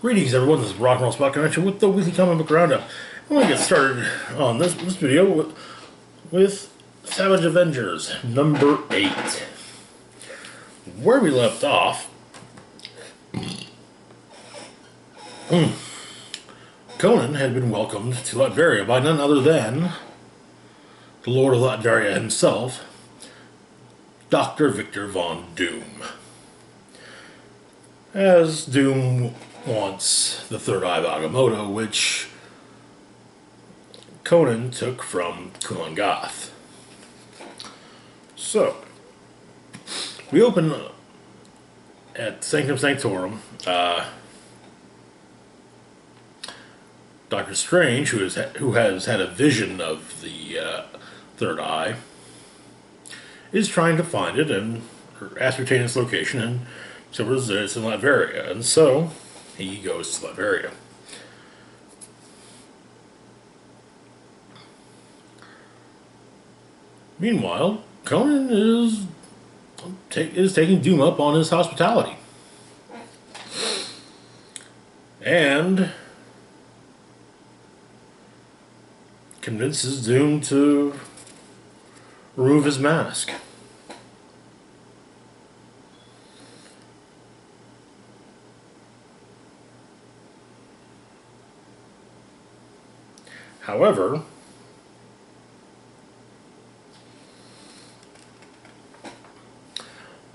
Greetings, everyone. This is Rock and Roll Spot Connection with the weekly comic book roundup. I want to get started on this video with Savage Avengers number 8. Where we left off, Conan had been welcomed to Latveria by none other than the Lord of Latveria himself, Dr. Victor Von Doom. As Doom wants the third eye of Agamotto, which Conan took from Conan Goth. So, we open at Sanctum Sanctorum. Doctor Strange, who has had a vision of the third eye, is trying to find it and ascertain its location and discovers that it's in Latveria, and so he goes to Latveria. Meanwhile, Conan is taking Doom up on his hospitality, and convinces Doom to remove his mask. However,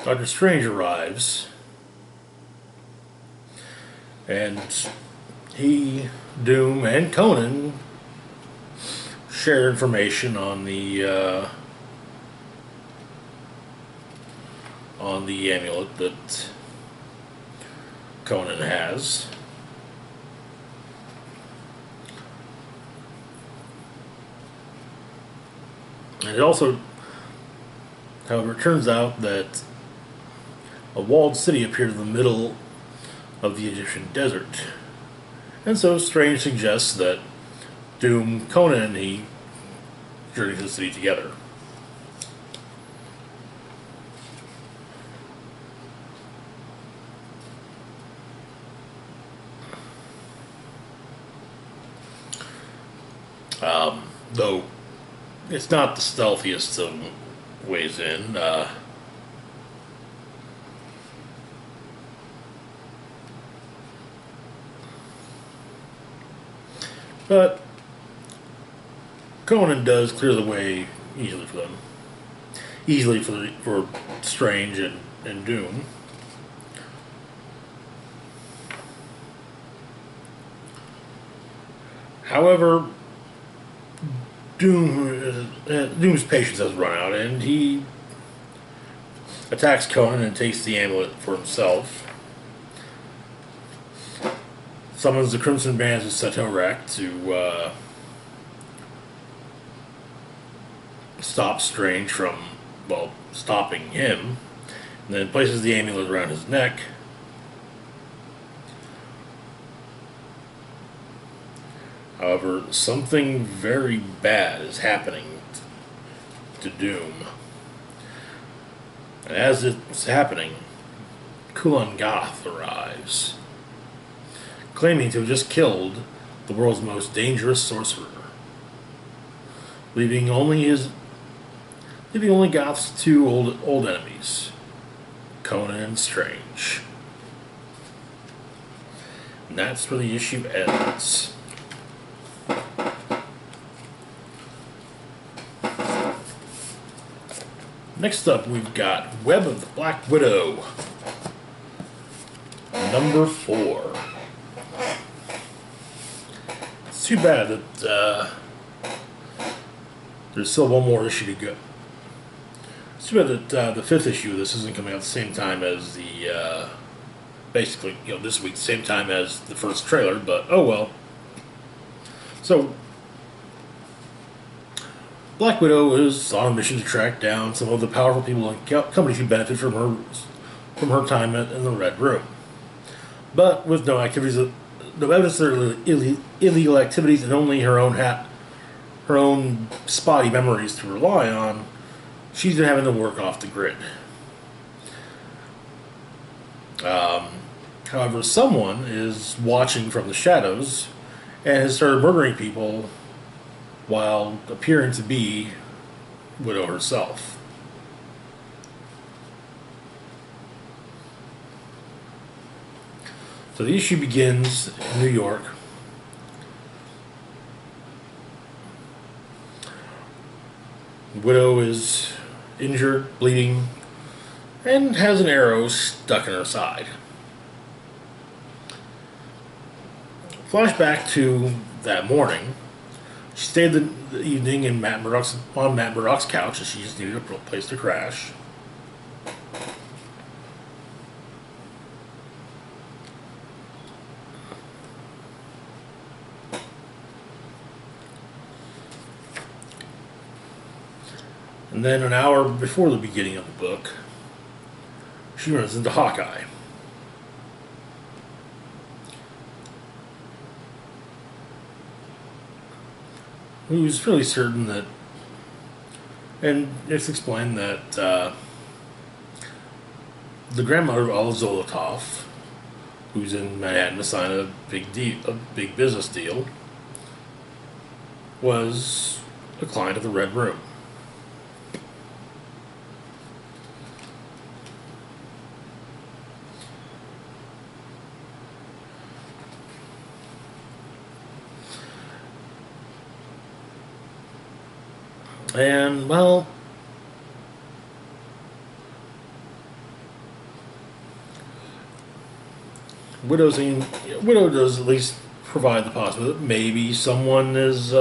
Doctor Strange arrives, and he, Doom, and Conan share information on the amulet that Conan has. And it also, however, it turns out that a walled city appeared in the middle of the Egyptian desert. And so Strange suggests that Doom, Conan, and he journey to the city together. Though it's not the stealthiest of ways in. But Conan does clear the way easily for them. Easily for Strange and Doom. However, Doom's patience has run out, and he attacks Conan and takes the amulet for himself. Summons the Crimson Bands of Setorak to stop Strange from, well, stopping him, and then places the amulet around his neck. However, something very bad is happening to Doom. And as it's happening, Conan Goth arrives, claiming to have just killed the world's most dangerous sorcerer, leaving only Goth's two old enemies, Conan and Strange. And that's where the issue ends. Next up, we've got Web of the Black Widow, number 4. It's too bad that there's still one more issue to go. It's too bad that the 5th issue of this isn't coming out at the same time as the, basically, this week, same time as the first trailer, but oh well. So, Black Widow is on a mission to track down some of the powerful people and companies who benefit from her time in the Red Room, but with no evidence of their illegal activities and only her own spotty memories to rely on. She's been having to work off the grid. However, someone is watching from the shadows and has started murdering people while appearing to be Widow herself. So the issue begins in New York. Widow is injured, bleeding, and has an arrow stuck in her side. Flashback to that morning. She stayed the evening on Matt Murdock's couch as she just needed a place to crash. And then an hour before the beginning of the book, she runs into Hawkeye. Who's fairly certain that, and it's explained that the grandmother of Olive Zolotov, who's in Manhattan to sign a big business deal, was a client of the Red Room. And, well, Widow does at least provide the possibility that maybe someone is,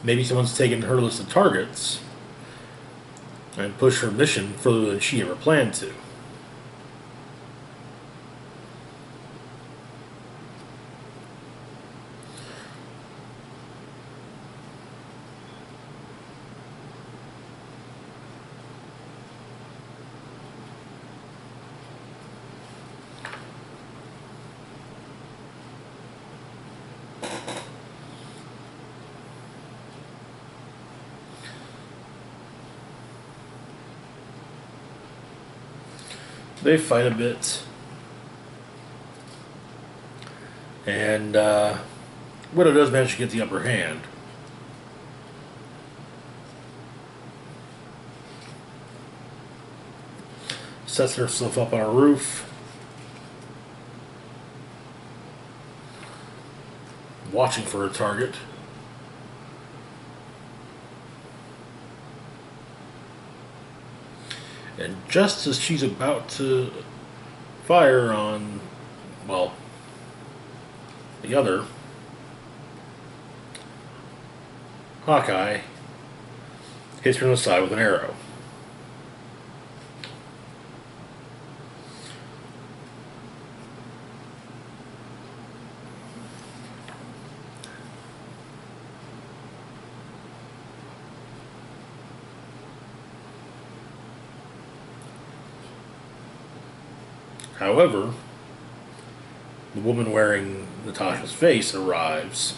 maybe someone's taken her list of targets and pushed her mission further than she ever planned to. They fight a bit, and Widow does manage to get the upper hand. Sets herself up on a roof, watching for a target. And just as she's about to fire on, well, the other, Hawkeye hits her in the side with an arrow. However, the woman wearing Natasha's face arrives,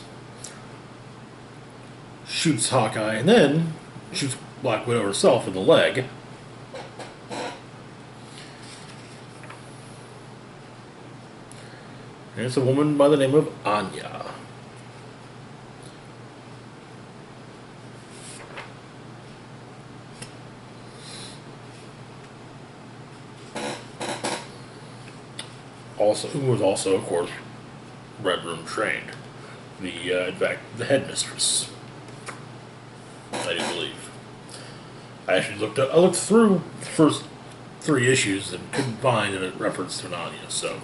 shoots Hawkeye, and then shoots Black Widow herself in the leg. And it's a woman by the name of Anya. Who was also, of course, Red Room trained. In fact, the headmistress, I do believe. I looked through the first 3 issues and couldn't find a reference to Anya. So,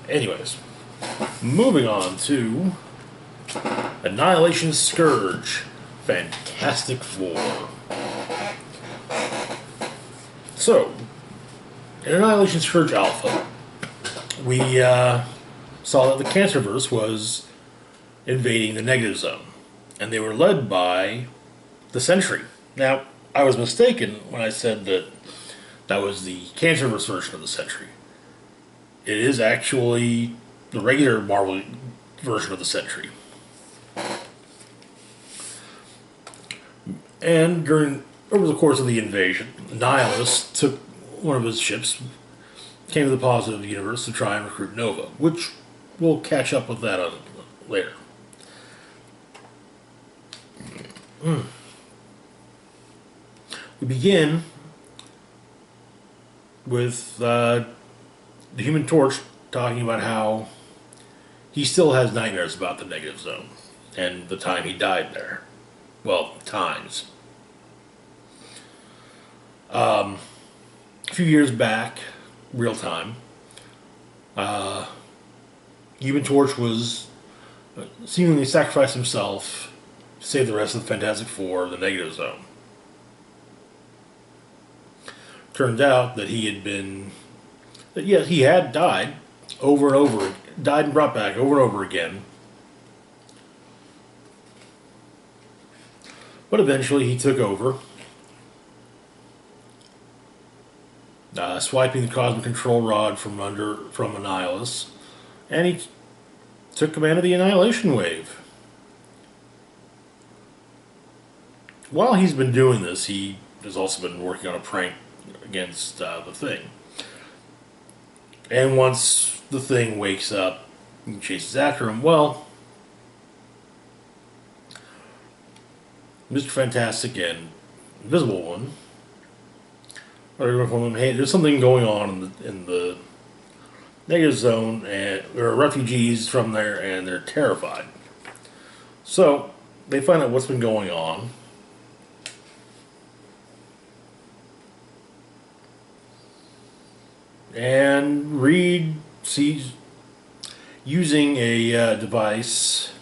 anyways, moving on to Annihilation Scourge, Fantastic Four. So, in Annihilation Scourge Alpha, we saw that the Cancerverse was invading the Negative Zone, and they were led by the Sentry. Now, I was mistaken when I said that that was the Cancerverse version of the Sentry. It is actually the regular Marvel version of the Sentry. And over the course of the invasion, Nihilus took one of his ships, came to the positive universe to try and recruit Nova, which we'll catch up with that later. We begin with the Human Torch talking about how he still has nightmares about the negative zone and the time he died there. Well, times. A few years back, real time, Human Torch was seemingly sacrificed himself to save the rest of the Fantastic Four, the negative zone. Turns out that he had died over and over, died and brought back over and over again. But eventually he took over, swiping the cosmic control rod from Annihilus, and he took command of the Annihilation wave. While he's been doing this, he has also been working on a prank against the Thing. And once the Thing wakes up and chases after him, well, Mr. Fantastic and Invisible One are going to tell him, hey, there's something going on in the negative zone, and there are refugees from there, and they're terrified. So they find out what's been going on. And Reed sees using a device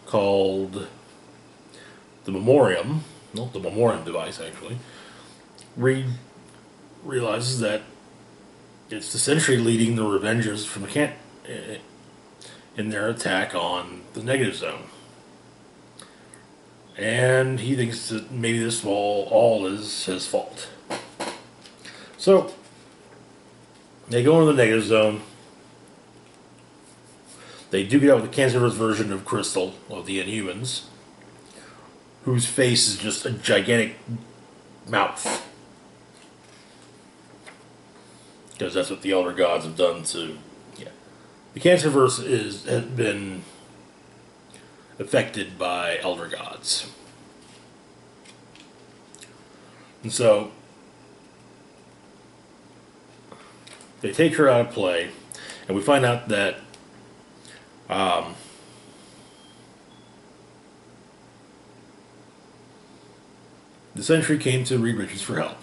called the Memoriam, not the Memoriam device actually. Reed realizes that it's the Sentry leading the Avengers from in their attack on the negative zone. And he thinks that maybe this all is his fault. So they go into the negative zone. They do get out with the cancerous version of Crystal, of the Inhumans, whose face is just a gigantic mouth. Because that's what the Elder Gods have done to... Yeah. The Cancerverse has been affected by Elder Gods. And so they take her out of play, and we find out that the Sentry came to Reed Richards for help,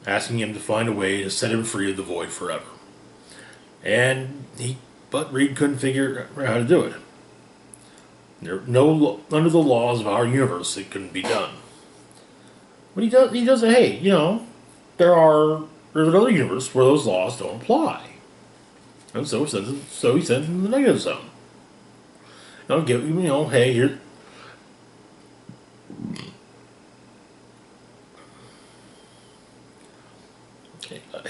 asking him to find a way to set him free of the Void forever. But Reed couldn't figure out how to do it. Under the laws of our universe, it couldn't be done. But he does say, hey, there's another universe where those laws don't apply. And so he sends him to the negative zone. Hey, here.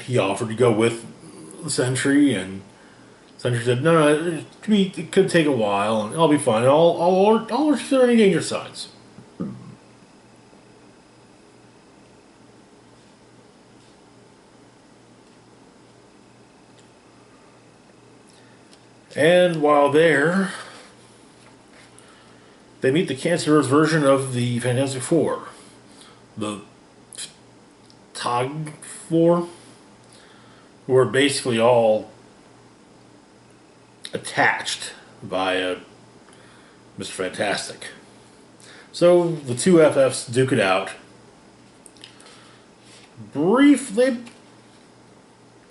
He offered to go with the Sentry, and Sentry said, no, it could take a while, and I'll be fine. I'll alert you to any danger signs. And while there, they meet the cancerous version of the Fantastic Four, the Tog Four, who are basically all attached by Mr. Fantastic. So the two FFs duke it out.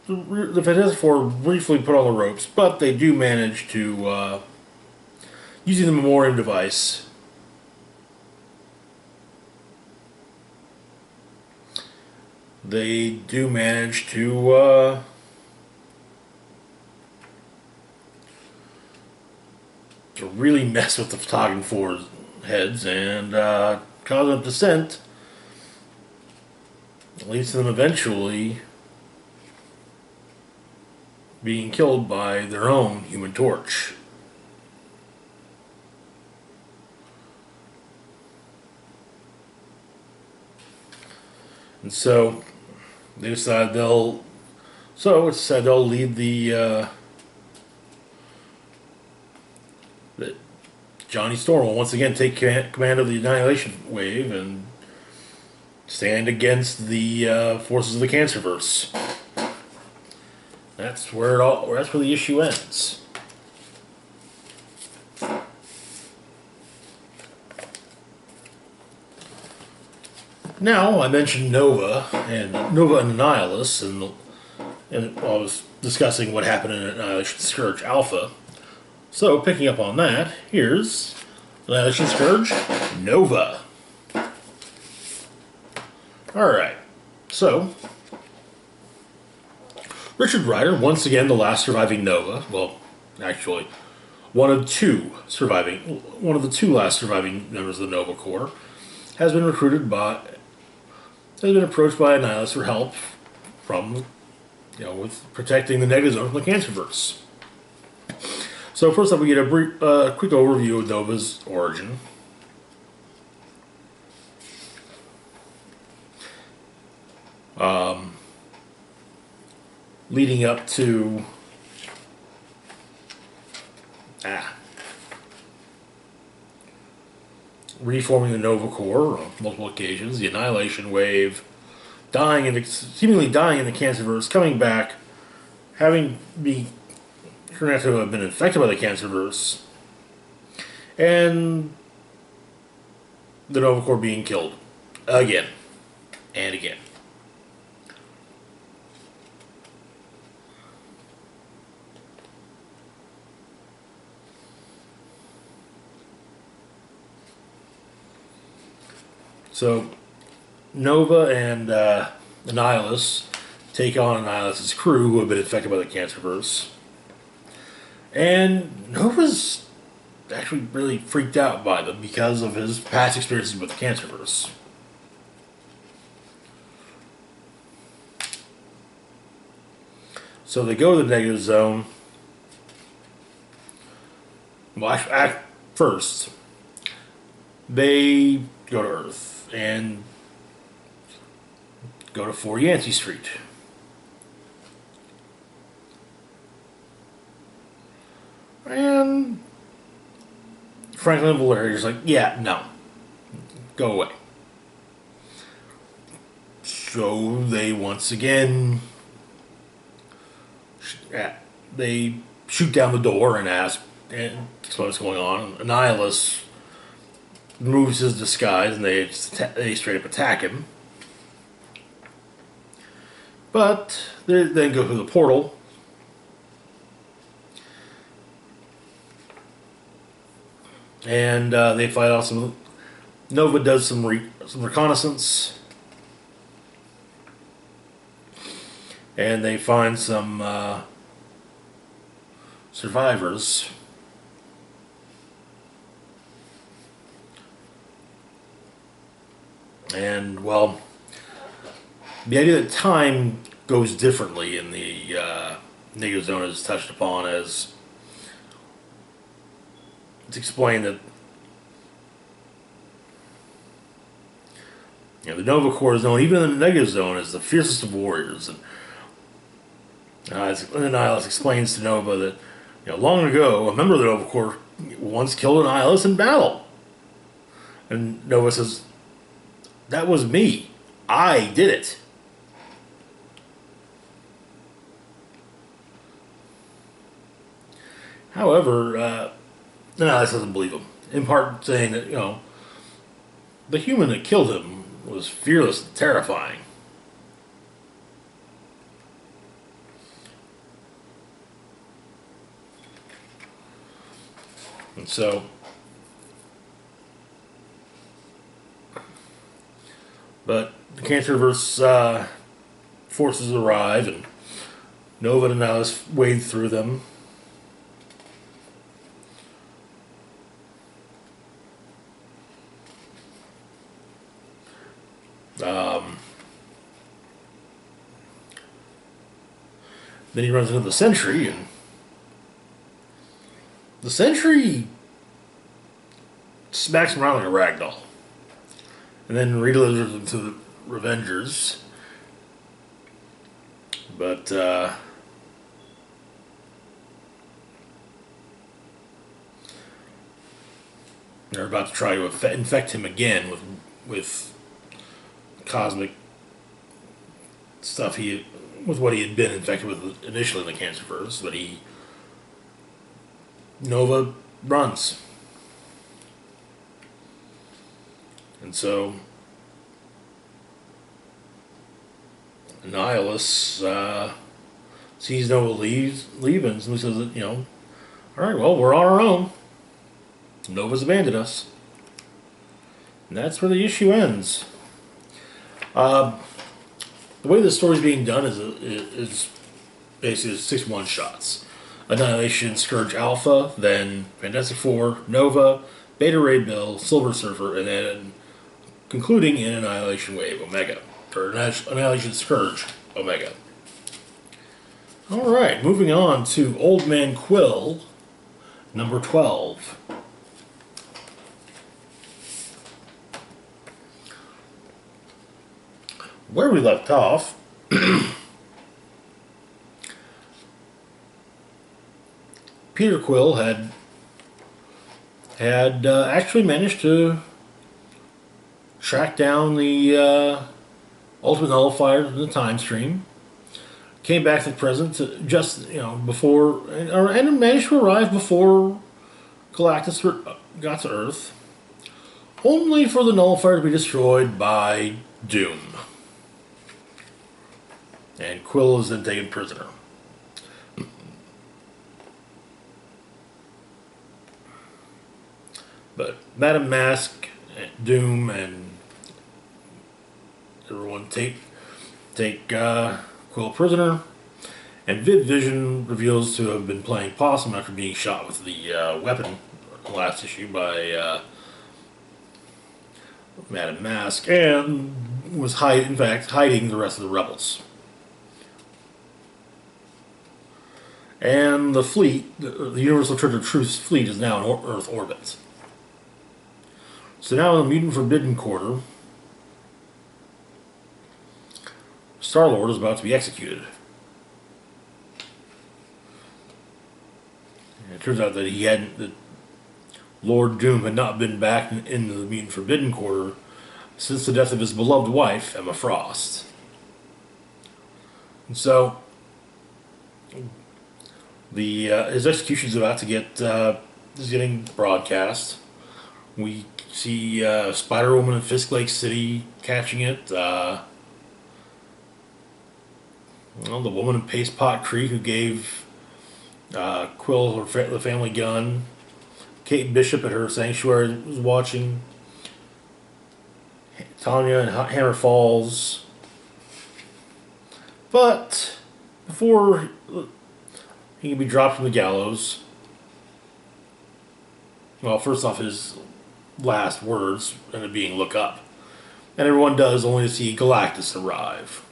The Fantastic Four briefly put on the ropes, but they do manage to, using the Memoriam device, they do manage to really mess with the Photogyn Four's heads and cause them descent. It leads to them eventually being killed by their own Human Torch. And so they decide they'll. So it's said they'll lead the Johnny Storm will once again take command of the Annihilation wave and stand against the forces of the Cancerverse. That's where it all. That's where the issue ends. Now I mentioned Nova and Annihilus, and I was discussing what happened in Annihilation Scourge Alpha. So picking up on that, here's Annihilation Scourge Nova. All right, so Richard Rider, once again the last surviving Nova. Well, actually, one of the two last surviving members of the Nova Corps has been approached by Annihilus for help from, with protecting the negative zone from the Cancerverse. So first up, we get a quick overview of Nova's origin. Leading up to reforming the Nova Corps on multiple occasions, the Annihilation wave, seemingly dying in the Cancerverse, coming back, having turned out to have been infected by the Cancerverse, and the Nova Corps being killed again and again. So, Nova and Annihilus take on Annihilus' crew who have been infected by the Cancerverse. And Nova's actually really freaked out by them because of his past experiences with the Cancerverse. So they go to the negative zone. Well, at first, they go to Earth and go to 4 Yancey Street. And Franklin and Valeria's like, yeah, no. Go away. So they once again they shoot down the door and ask and explain what's going on. Annihilus removes his disguise and they straight up attack him. But they then go through the portal. And they fight off some. Nova does some reconnaissance. And they find some survivors. And, well, the idea that time goes differently in the negative zone is touched upon as it's explained that the Nova Corps is known, even in the negative zone, as the fiercest of warriors. And Annihilus explains to Nova that long ago, a member of the Nova Corps once killed Annihilus in battle. And Nova says, that was me. I did it. However, Annihilus doesn't believe him. In part saying that, the human that killed him was fearless and terrifying. And so, but the Cancerverse forces arrive, and Nova and Annihilus wade through them. Then he runs into the Sentry, and the Sentry smacks him around like a ragdoll, and then redelivers him Avengers. But they're about to try to infect him again with cosmic stuff with what he had been infected with initially in the cancer virus, but Nova runs. And so Annihilus sees Nova leaving, and he says, all right, well, we're on our own. Nova's abandoned us. And that's where the issue ends. The way the story's being done is basically 6 one-shots. Annihilation, Scourge Alpha, then Fantastic Four, Nova, Beta Ray Bill, Silver Surfer, and then concluding in Annihilation Wave Omega. Or Annihilation Scourge Omega. Alright, moving on to Old Man Quill, number 12. Where we left off, Peter Quill had actually managed to track down the Ultimate Nullifier in the time stream. Came back to the present just before, and managed to arrive before Galactus got to Earth, only for the Nullifier to be destroyed by Doom. And Quill is then taken prisoner. But Madame Mask, Doom, and everyone take Quill prisoner. And Vision reveals to have been playing possum after being shot with the weapon last issue by Madame Mask, and was hiding the rest of the rebels. And the fleet, the Universal Church of Truth's fleet, is now in Earth orbit. So now in the Mutant Forbidden Quarter, Star-Lord is about to be executed. And it turns out that Lord Doom had not been back in the Mutant Forbidden Quarter since the death of his beloved wife, Emma Frost. And so his execution is about to is getting broadcast. We see Spider-Woman in Fisk Lake City catching it. The woman in Paste Pot Creek who gave Quill the family gun. Kate Bishop at her sanctuary was watching. Tanya in Hammer Falls. But before he can be dropped from the gallows, well, first off, his last words ended up being "look up," and everyone does, only to see Galactus arrive.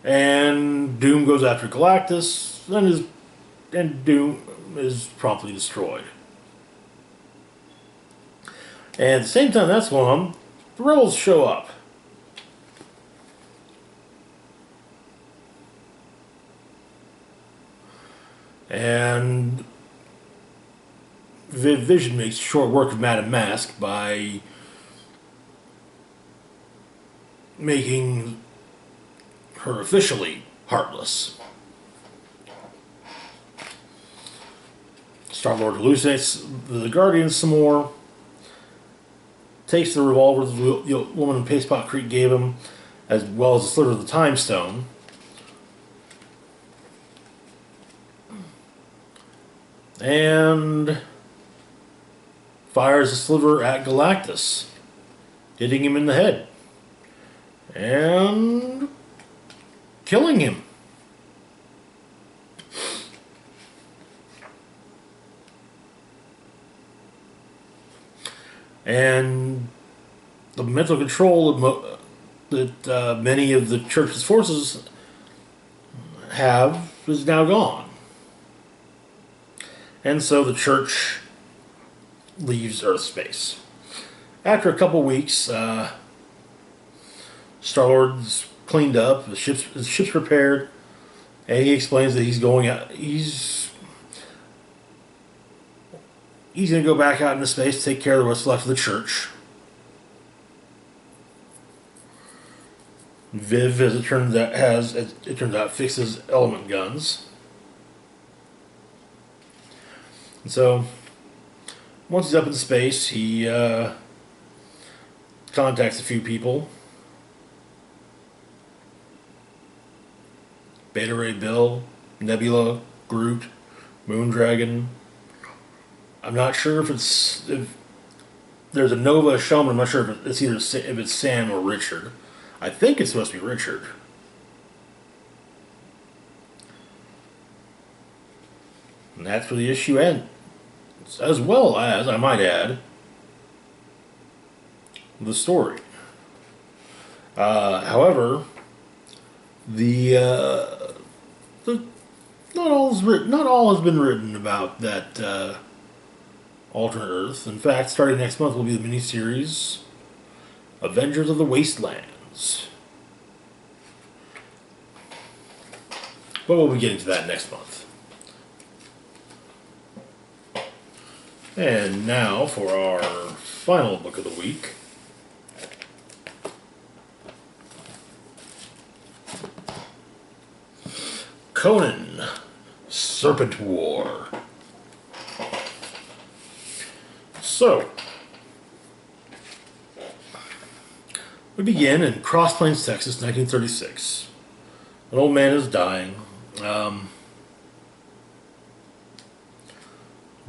And Doom goes after Galactus, and Doom is promptly destroyed. And at the same time that's going on, the rebels show up. And Vision makes short work of Madame Mask by making her officially heartless. Star-Lord hallucinates the Guardians some more, takes the revolver the woman in Paste Pot Creek gave him, as well as a sliver of the Time Stone. And fires a sliver at Galactus, hitting him in the head. And killing him. And the mental control that many of the Church's forces have is now gone. And so the Church leaves Earth space. After a couple weeks, Star-Lord's cleaned up, the ship's prepared, and he explains that he's going out. He's going to go back out into space to take care of what's left of the church. Viv, as it turns out, fixes element guns. And so, once he's up in space, he contacts a few people. Beta Ray Bill, Nebula, Groot, Moondragon. I'm not sure if there's a Nova Shaman. I'm not sure if it's Sam or Richard. I think it's supposed to be Richard. And that's where the issue ends. As well as, I might add, the story. However, not all has been written about that alternate Earth. In fact, starting next month will be the miniseries Avengers of the Wastelands. But we'll be getting to that next month. And now for our final book of the week. Conan, Serpent War. So, we begin in Cross Plains, Texas, 1936. An old man is dying.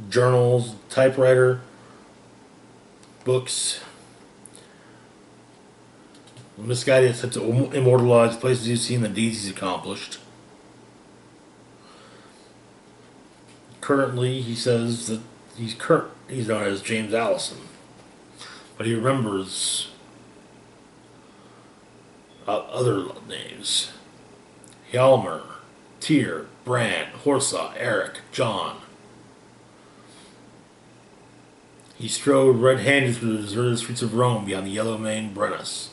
Journals, typewriter, books. Misguided attempt to immortalize places he's seen, the deeds he's accomplished. Currently, he says that he's known as James Allison, but he remembers other names: Hjalmar, Tyr, Brand, Horsa, Eric, John. He strode red-handed through the deserted streets of Rome beyond the yellow maned Brennus.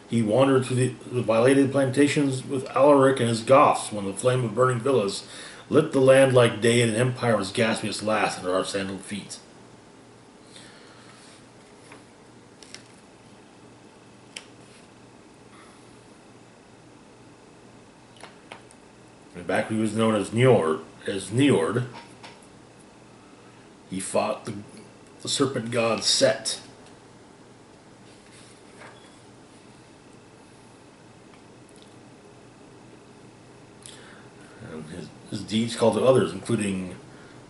He wandered through the violated plantations with Alaric and his Goths when the flame of burning villas lit the land like day and an empire was gasping its last under our sandaled feet. And back when he was known as Njord, he fought the serpent god Set. And his deeds called to others, including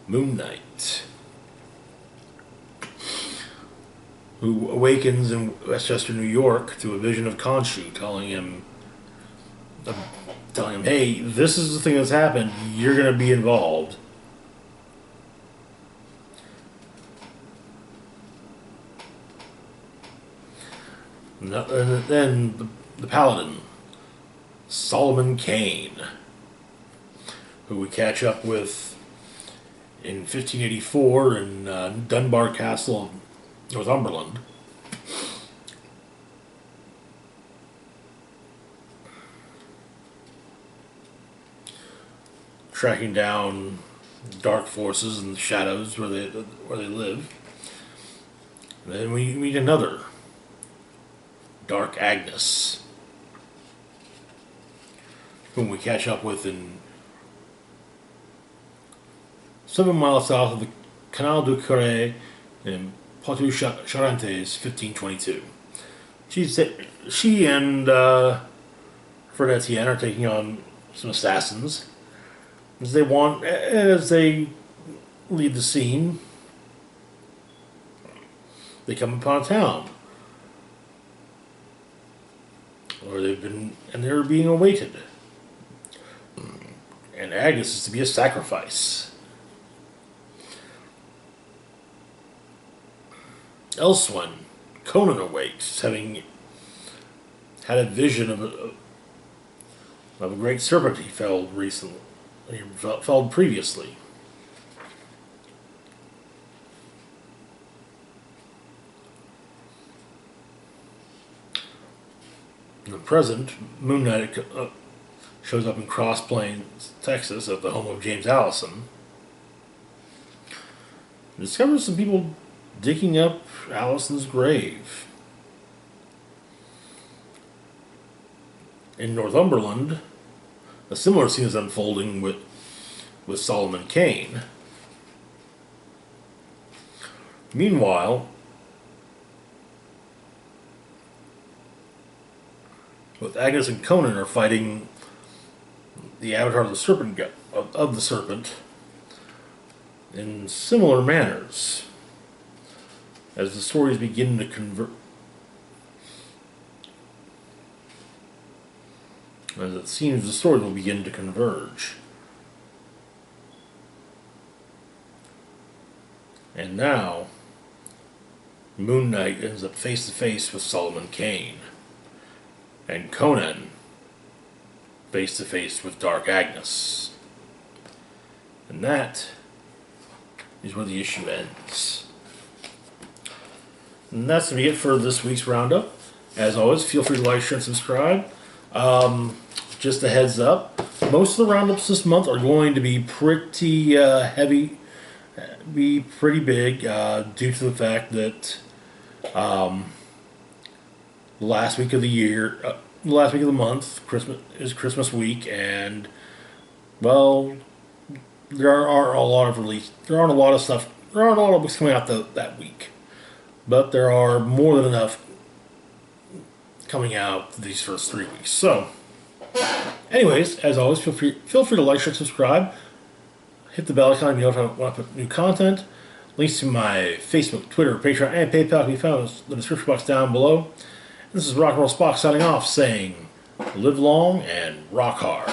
Moon Knight, who awakens in Westchester, New York, to a vision of Khonshu, telling him, "Hey, this is the thing that's happened. You're going to be involved." And then the Paladin, Solomon Kane, who we catch up with in 1584 in Dunbar Castle, Northumberland. Tracking down dark forces and the shadows where they live. And then we meet another, Dark Agnes, whom we catch up with in 7 miles south of the Canal du Carré in Poitou-Charentes, 1522. She and Fred Etienne are taking on some assassins as they leave the scene. They come upon a town where they're being awaited, and Agnes is to be a sacrifice. Elsewhere, Conan awakes, having had a vision of a great serpent he felled recently. He felled previously. In the present, Moon Knight shows up in Cross Plains, Texas, at the home of James Allison. Discovers some people digging up Allison's grave. In Northumberland, a similar scene is unfolding with Solomon Kane. Meanwhile, both Agnes and Conan are fighting the avatar of the serpent of the serpent in similar manners as the stories begin to convert. As it seems, the stories will begin to converge. And now, Moon Knight ends up face to face with Solomon Kane, and Conan face to face with Dark Agnes. And that is where the issue ends. And that's going to be it for this week's roundup. As always, feel free to like, share, and subscribe. Just a heads up, most of the roundups this month are going to be pretty heavy, be pretty big, due to the fact that last week of the year, last week of the month, Christmas week, and well, there aren't a lot of books coming out that week, but there are more than enough coming out these first 3 weeks. So, anyways, as always, feel free to like, share, subscribe, hit the bell icon if you know when I put new content. Links to my Facebook, Twitter, Patreon, and PayPal can be found in the description box down below. This is Rock and Roll Spock signing off, saying, live long and rock hard.